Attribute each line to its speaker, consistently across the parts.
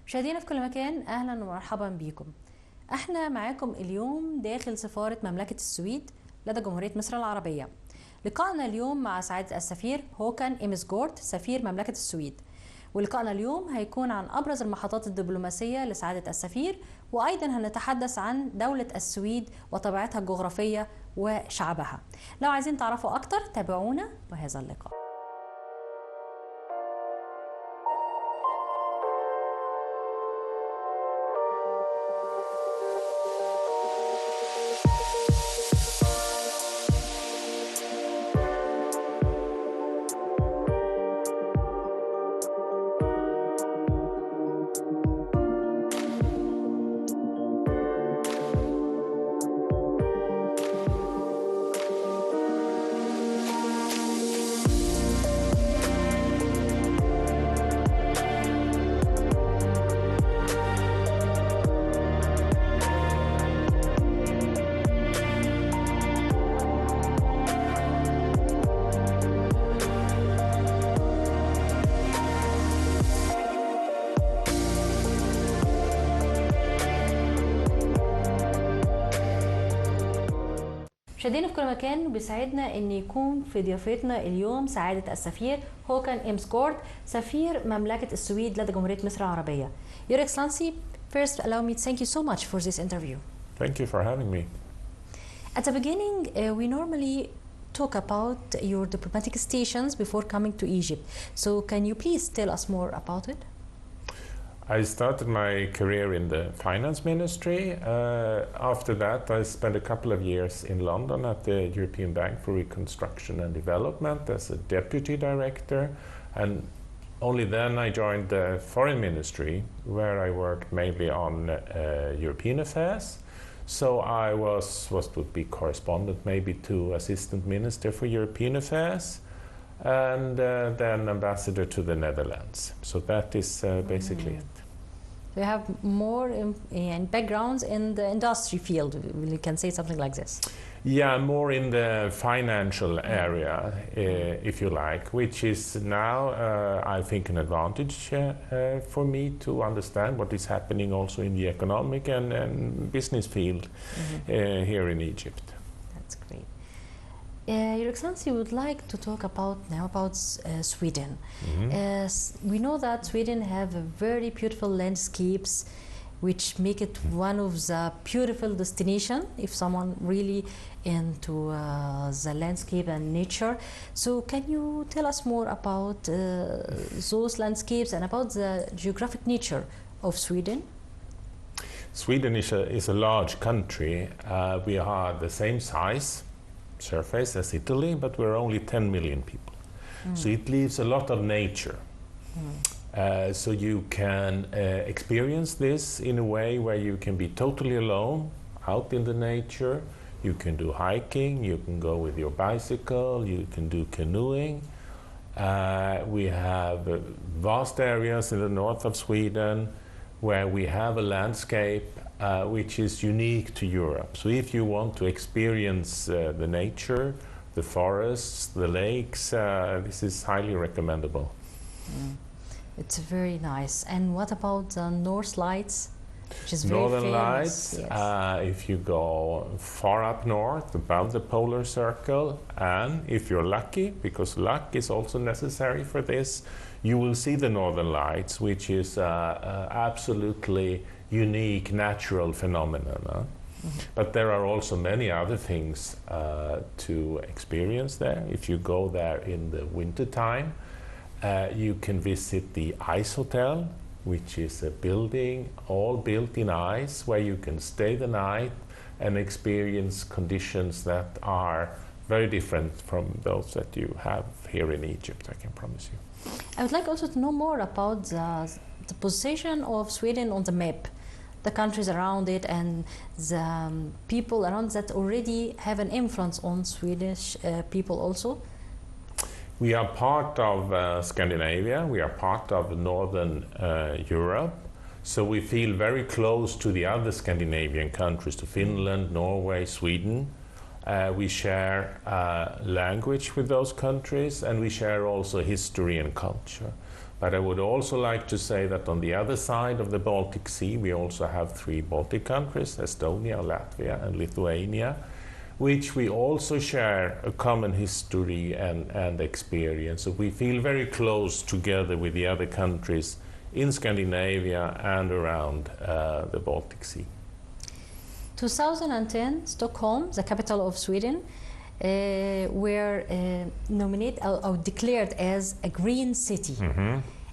Speaker 1: مشاهدينا في كل مكان، اهلا ومرحبا بكم. احنا معاكم اليوم داخل سفارة مملكة السويد لدى جمهورية مصر العربية. لقائنا اليوم مع سعادة السفير هوكان إيمسجورد سفير مملكة السويد، ولقائنا اليوم هيكون عن أبرز المحطات الدبلوماسية لسعادة السفير، وأيضا هنتحدث عن دولة السويد وطبيعتها الجغرافية وشعبها. لو عايزين تعرفوا أكتر تابعونا وهذا اللقاء. مشاهدينا في كل مكان، بيسعدنا ان يكون في ضيافتنا اليوم سعادة السفير هوكان إيمسجورد سفير مملكة السويد لدى جمهورية مصر العربية. Your Excellency, first allow me to thank you so much for this interview.
Speaker 2: Thank you for having me.
Speaker 1: At the beginning, we normally talk about your diplomatic stations before coming to Egypt. So can you please tell us more about it?
Speaker 2: I started my career in the finance ministry. After that, I spent a couple of years in London at the European Bank for Reconstruction and Development as a deputy director. And only then I joined the foreign ministry, where I worked mainly on European affairs. So I was what would be correspondent maybe to assistant minister for European affairs. And then ambassador to the Netherlands. So that is basically it.
Speaker 1: You have more backgrounds in the industry field, we can say something like this.
Speaker 2: Yeah, more in the financial area, if you like, which is now, I think, an advantage for me to understand what is happening also in the economic and business field here in Egypt.
Speaker 1: That's great. Your Excellency, would like to talk about Sweden. We know that Sweden have a very beautiful landscapes, which make it one of the beautiful destination if someone really into the landscape and nature. So can you tell us more about those landscapes and about the geographic nature of Sweden?
Speaker 2: Sweden is a large country. We are the same size surface as Italy, but we're only 10 million people. So it leaves a lot of nature. So you can experience this in a way where you can be totally alone, out in the nature. You can do hiking, you can go with your bicycle, you can do canoeing. We have vast areas in the north of Sweden where we have a landscape which is unique to Europe. So if you want to experience the nature, the forests, the lakes, this is highly recommendable.
Speaker 1: It's very nice. And what about the North Lights, which is
Speaker 2: Northern
Speaker 1: very famous?
Speaker 2: Lights, yes. If you go far up north, above the polar circle, and if you're lucky, because luck is also necessary for this, you will see the Northern Lights, which is absolutely unique natural phenomenon. But there are also many other things to experience there. If you go there in the winter time, you can visit the Ice Hotel, which is a building all built in ice where you can stay the night and experience conditions that are very different from those that you have here in Egypt, I can promise you.
Speaker 1: I would like also to know more about the position of Sweden on the map, the countries around it, and the people around that already have an influence on Swedish people also.
Speaker 2: We are part of Scandinavia, we are part of Northern Europe, so we feel very close to the other Scandinavian countries, to Finland, Norway, Sweden. We share language with those countries, and we share also history and culture. But I would also like to say that on the other side of the Baltic Sea, we also have 3 Baltic countries, Estonia, Latvia, and Lithuania, which we also share a common history and experience. So we feel very close together with the other countries in Scandinavia and around the Baltic Sea.
Speaker 1: 2010, Stockholm, the capital of Sweden, were nominated or declared as a green city,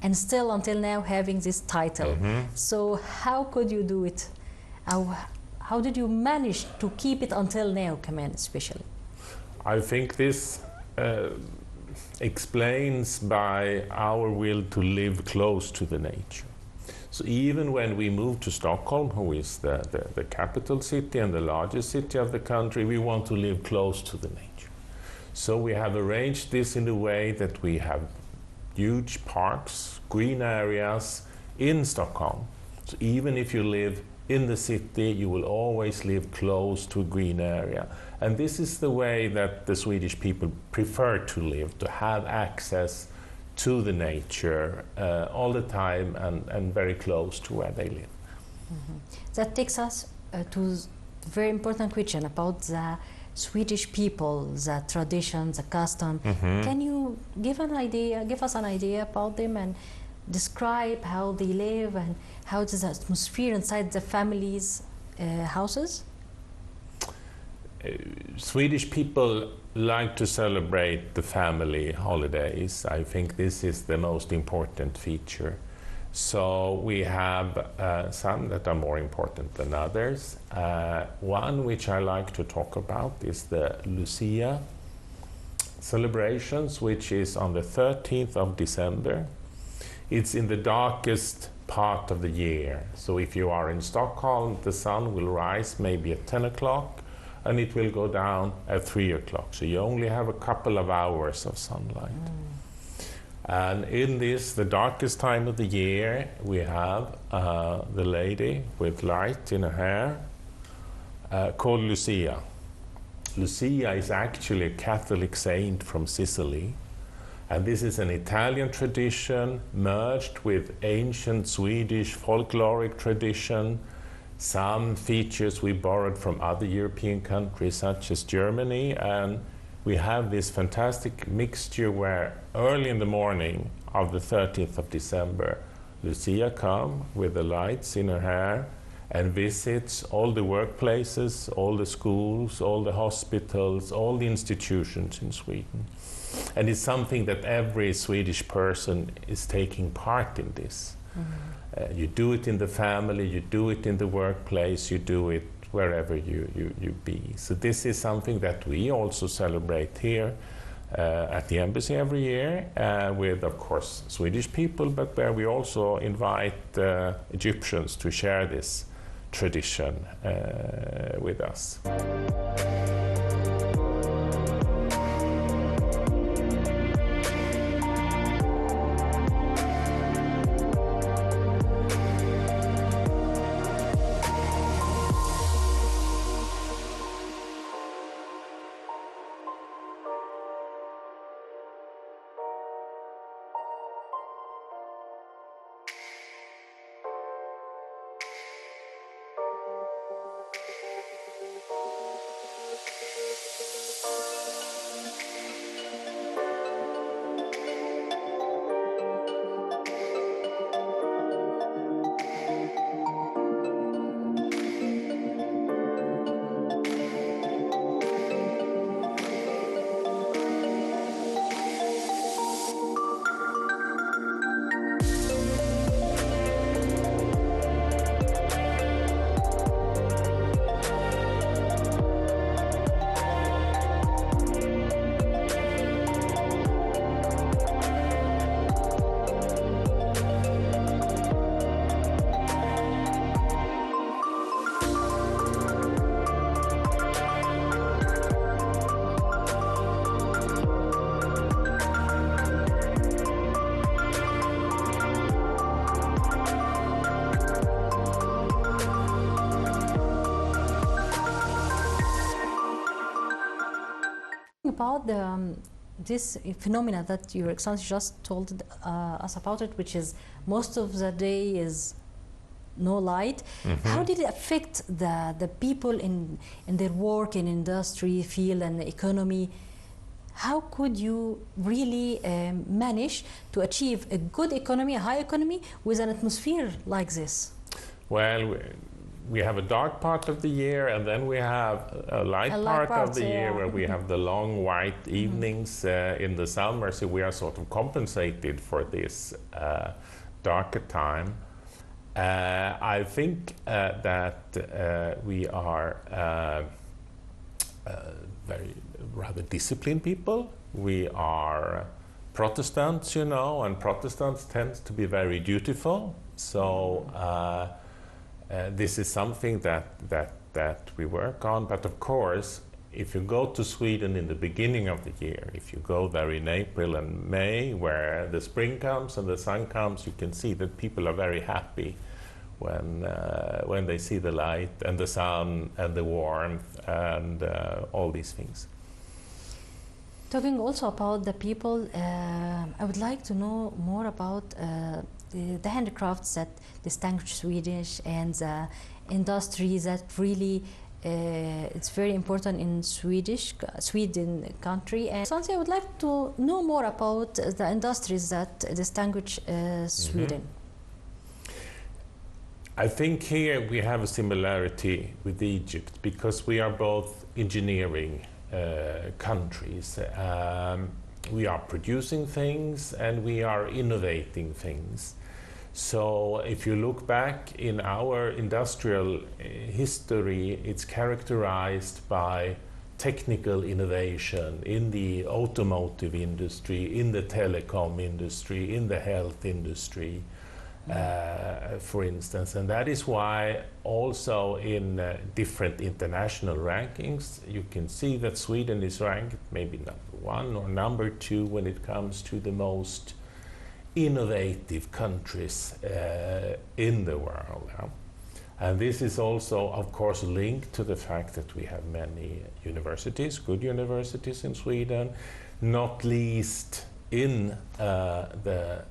Speaker 1: and still until now having this title. So how could you do it? How did you manage to keep it until now, Kaman, especially?
Speaker 2: I think this explains by our will to live close to the nature. So even when we moved to Stockholm, who is the capital city and the largest city of the country, we want to live close to the nature. So we have arranged this in a way that we have huge parks, green areas in Stockholm. So even if you live in the city, you will always live close to a green area. And this is the way that the Swedish people prefer to live, to have access to the nature all the time and very close to where they live.
Speaker 1: That takes us to a very important question about the Swedish people, the traditions, the custom. Can you give us an idea about them and describe how they live and how is the atmosphere inside the families' houses?
Speaker 2: Swedish people like to celebrate the family holidays. I think this is the most important feature. So we have some that are more important than others. One which I like to talk about is the Lucia celebrations, which is on the 13th of December. It's in the darkest part of the year. So if you are in Stockholm, the sun will rise maybe at 10 o'clock and it will go down at 3 o'clock. So you only have a couple of hours of sunlight. And in this, the darkest time of the year, we have the lady with light in her hair called Lucia. Lucia is actually a Catholic saint from Sicily. And this is an Italian tradition merged with ancient Swedish folkloric tradition. Some features we borrowed from other European countries, such as Germany, and we have this fantastic mixture where early in the morning of the 13th of December, Lucia comes with the lights in her hair and visits all the workplaces, all the schools, all the hospitals, all the institutions in Sweden. And it's something that every Swedish person is taking part in this. You do it in the family, you do it in the workplace, you do it wherever you be. So this is something that we also celebrate here at the embassy every year with, of course, Swedish people, but where we also invite Egyptians to share this tradition with us.
Speaker 1: About this phenomena that Your Excellency just told us about it, which is most of the day is no light. How did it affect the people in their work and industry field and economy? How could you really manage to achieve a good economy, a high economy, with an atmosphere like this?
Speaker 2: Well, we have a dark part of the year, and then we have a light part of the year where we have the long white evenings in the summer. So we are sort of compensated for this darker time. I think that we are very rather disciplined people. We are Protestants, you know, and Protestants tend to be very dutiful. So this is something that we work on. But of course, if you go to Sweden in the beginning of the year, if you go there in April and May, where the spring comes and the sun comes, you can see that people are very happy when they see the light and the sun and the warmth and all these things.
Speaker 1: Talking also about the people, I would like to know more about the handicrafts that distinguish Swedish and the industries that really it's very important in Sweden country. And Sansi, I would like to know more about the industries that distinguish Sweden.
Speaker 2: I think here we have a similarity with Egypt because we are both engineering countries. We are producing things and we are innovating things. So if you look back in our industrial history, it's characterized by technical innovation in the automotive industry, in the telecom industry, in the health industry, for instance. And that is why also in different international rankings, you can see that Sweden is ranked maybe number 1 or number 2 when it comes to the most innovative countries in the world. And this is also, of course, linked to the fact that we have many universities, good universities in Sweden, not least in the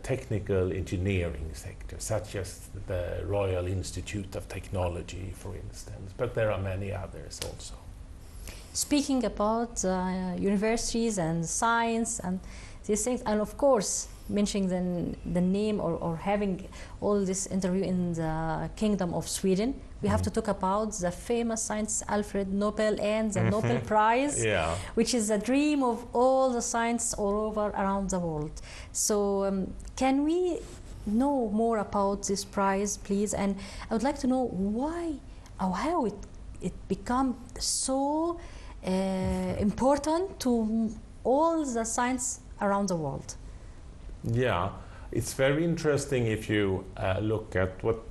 Speaker 2: technical engineering sector, such as the Royal Institute of Technology, for instance, but there are many others also.
Speaker 1: Speaking about universities and science and these things, and of course mentioning the name or having all this interview in the Kingdom of Sweden, we have to talk about the famous scientist Alfred Nobel and the Nobel Prize, which is a dream of all the scientists all over around the world. So can we know more about this prize, please? And I would like to know why or how it become so important to all the science around the world.
Speaker 2: Yeah, it's very interesting if you look at what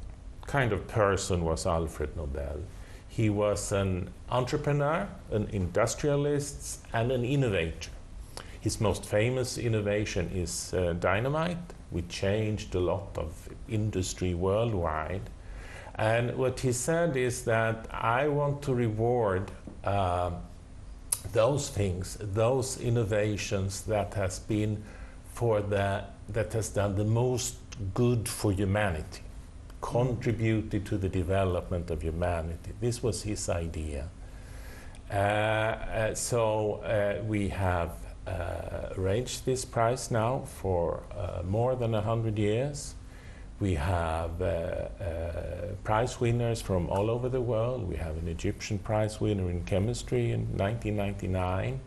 Speaker 2: kind of person was Alfred Nobel. He was an entrepreneur, an industrialist, and an innovator. His most famous innovation is dynamite, which changed a lot of industry worldwide. And what he said is that I want to reward those things, those innovations that has done the most good for humanity, contributed to the development of humanity. This was his idea. So we have arranged this prize now for more than 100 years. We have prize winners from all over the world. We have an Egyptian prize winner in chemistry in 1999.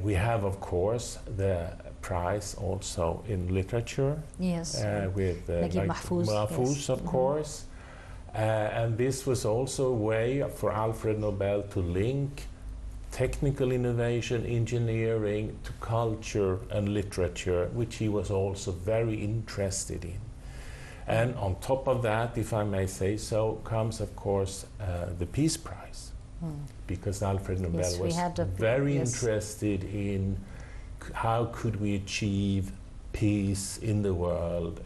Speaker 2: We have, of course, the prize also in literature.
Speaker 1: Yes.
Speaker 2: With
Speaker 1: Mahfouz,
Speaker 2: Mahfouz, of course. And this was also a way for Alfred Nobel to link technical innovation, engineering, to culture and literature, which he was also very interested in. And on top of that, if I may say so, comes, of course, the Peace Prize. Because Alfred Nobel was very interested in how could we achieve peace in the world,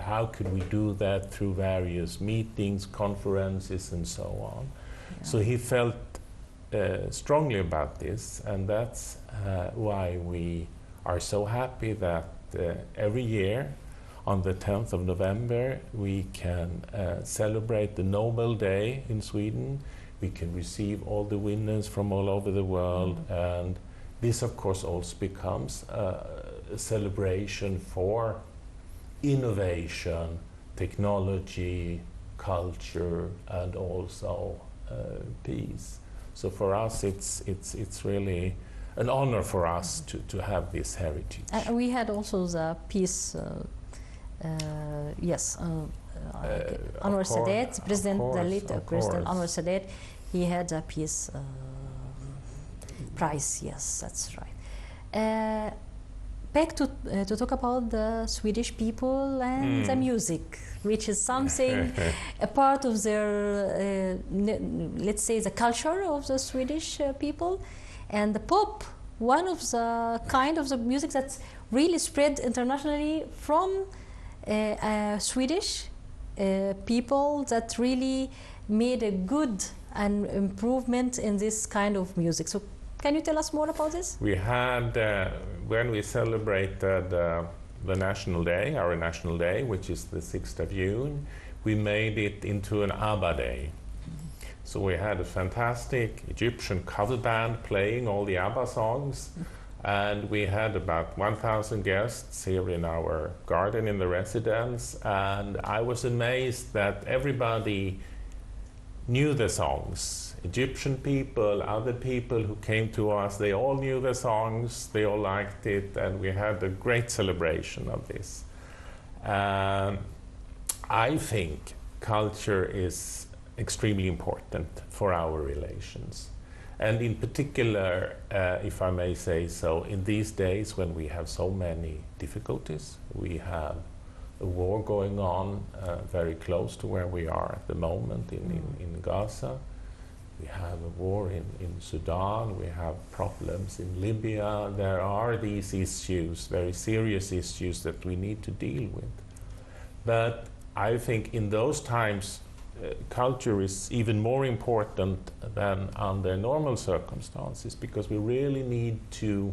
Speaker 2: how could we do that through various meetings, conferences, and so on. So he felt strongly about this, and that's why we are so happy that every year on the 10th of November we can celebrate the Nobel Day in Sweden. We can receive all the winners from all over the world, and this of course also becomes a celebration for innovation, technology, culture, and also peace. So for us it's really an honor for us to have this heritage.
Speaker 1: We had also the peace, Anwar Sadat, President, the late President Anwar Sadat, he had a peace prize. Yes, that's right. Back to talk about the Swedish people and the music, which is something a part of their, let's say, the culture of the Swedish people, and the pop, one of the kind of the music that's really spread internationally from Swedish people that really made a good and improvement in this kind of music. So can you tell us more about this?
Speaker 2: We had, when we celebrated the National Day, our National Day, which is the 6th of June, we made it into an ABBA Day. So we had a fantastic Egyptian cover band playing all the ABBA songs, and we had about 1,000 guests here in our garden in the residence, and I was amazed that everybody knew the songs. Egyptian people, other people who came to us, they all knew the songs, they all liked it, and we had a great celebration of this. I think culture is extremely important for our relations. And in particular, if I may say so, in these days when we have so many difficulties, we have a war going on very close to where we are at the moment in Gaza. We have a war in Sudan, we have problems in Libya. There are these issues, very serious issues that we need to deal with. But I think in those times, culture is even more important than under normal circumstances, because we really need to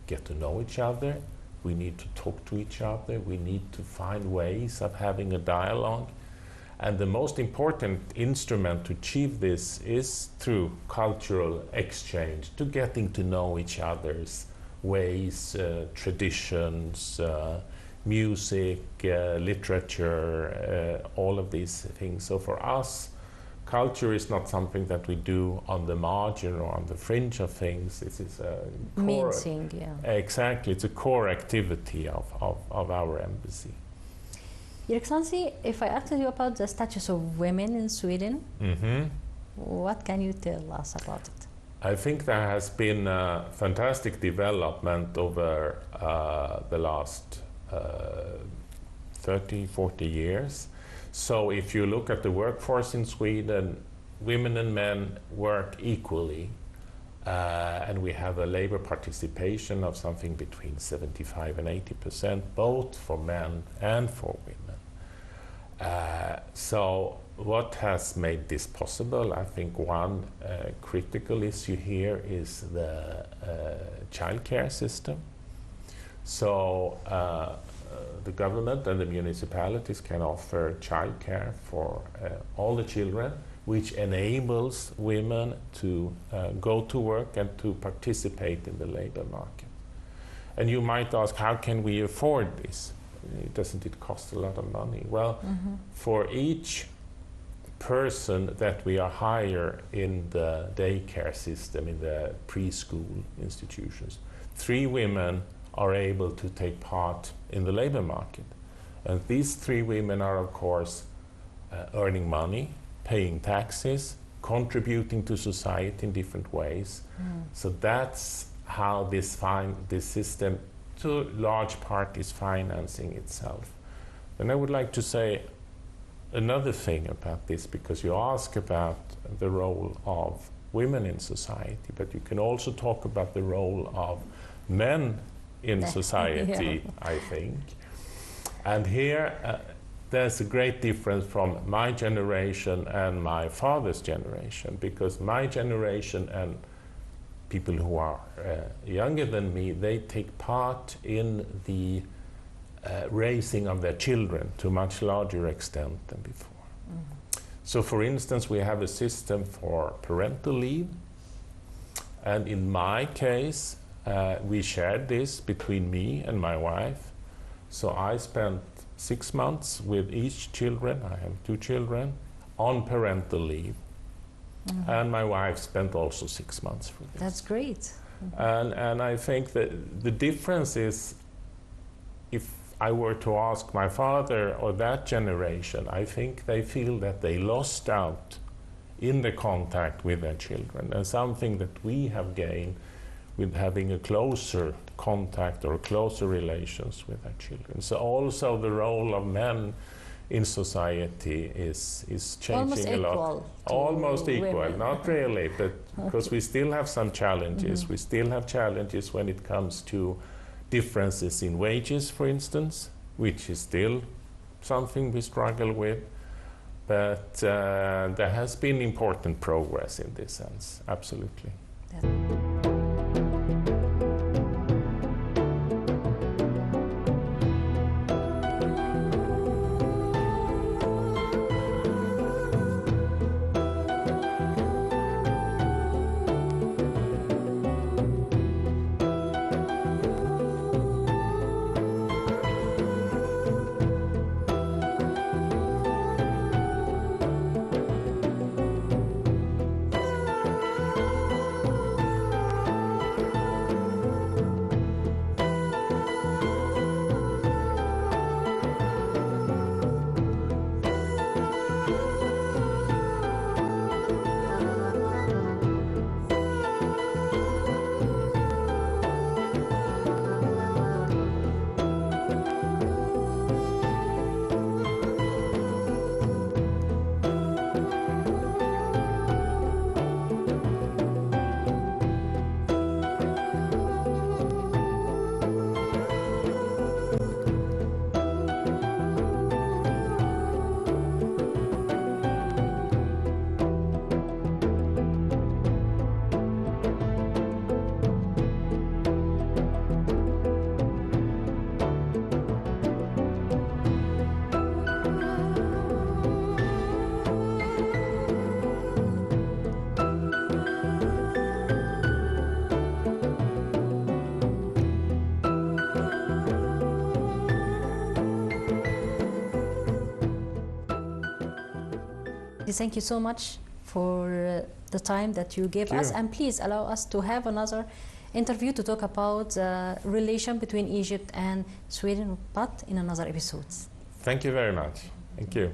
Speaker 2: get to know each other, we need to talk to each other, we need to find ways of having a dialogue. And the most important instrument to achieve this is through cultural exchange, to getting to know each other's ways, traditions, music, literature, all of these things. So for us, culture is not something that we do on the margin or on the fringe of things. It is a core,
Speaker 1: main thing, yeah.
Speaker 2: Exactly, it's a core activity of our embassy.
Speaker 1: Your Excellency, if I asked you about the status of women in Sweden, what can you tell us about it?
Speaker 2: I think there has been a fantastic development over the last 30, 40 years. So if you look at the workforce in Sweden, women and men work equally, and we have a labor participation of something between 75 and 80%, both for men and for women. So what has made this possible? I think one critical issue here is the childcare system. So the government and the municipalities can offer childcare for all the children, which enables women to go to work and to participate in the labor market. And you might ask, how can we afford this? Doesn't it cost a lot of money? Well, for each person that we hire in the daycare system, in the preschool institutions, 3 women are able to take part in the labor market. And these 3 women are, of course, earning money, paying taxes, contributing to society in different ways. So that's how this system, to a large part, is financing itself. And I would like to say another thing about this, because you ask about the role of women in society, but you can also talk about the role of men in society, I think. And here there's a great difference from my generation and my father's generation, because my generation and people who are younger than me, they take part in the raising of their children to a much larger extent than before. So for instance, we have a system for parental leave, and in my case, we shared this between me and my wife. So I spent 6 months with each children, I have 2 children, on parental leave. And my wife spent also 6 months for this.
Speaker 1: That's great.
Speaker 2: And I think that the difference is, if I were to ask my father or that generation, I think they feel that they lost out in the contact with their children, and something that we have gained with having a closer contact or closer relations with our children. So also the role of men in society is changing a lot. Almost equal, women. Not really, but because we still have some challenges. We still have challenges when it comes to differences in wages, for instance, which is still something we struggle with. But there has been important progress in this sense, absolutely.
Speaker 1: Thank you so much for the time that you gave us, and please allow us to have another interview to talk about the relation between Egypt and Sweden, but in another episode.
Speaker 2: Thank you very much. Thank you.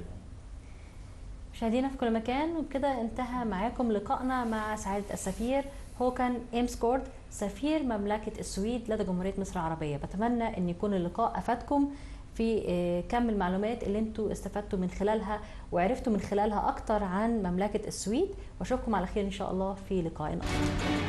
Speaker 1: مشاهدينا في كل مكان، وبكده انتهى معاكم لقائنا مع سعادة السفير هوكان إمسكورد سفير مملكة السويد لدى جمهورية مصر العربية. بتمنى ان يكون اللقاء افادكم في كم المعلومات اللي انتوا استفدتوا من خلالها وعرفتوا من خلالها اكتر عن مملكة السويد، واشوفكم على خير ان شاء الله في لقاء اخر.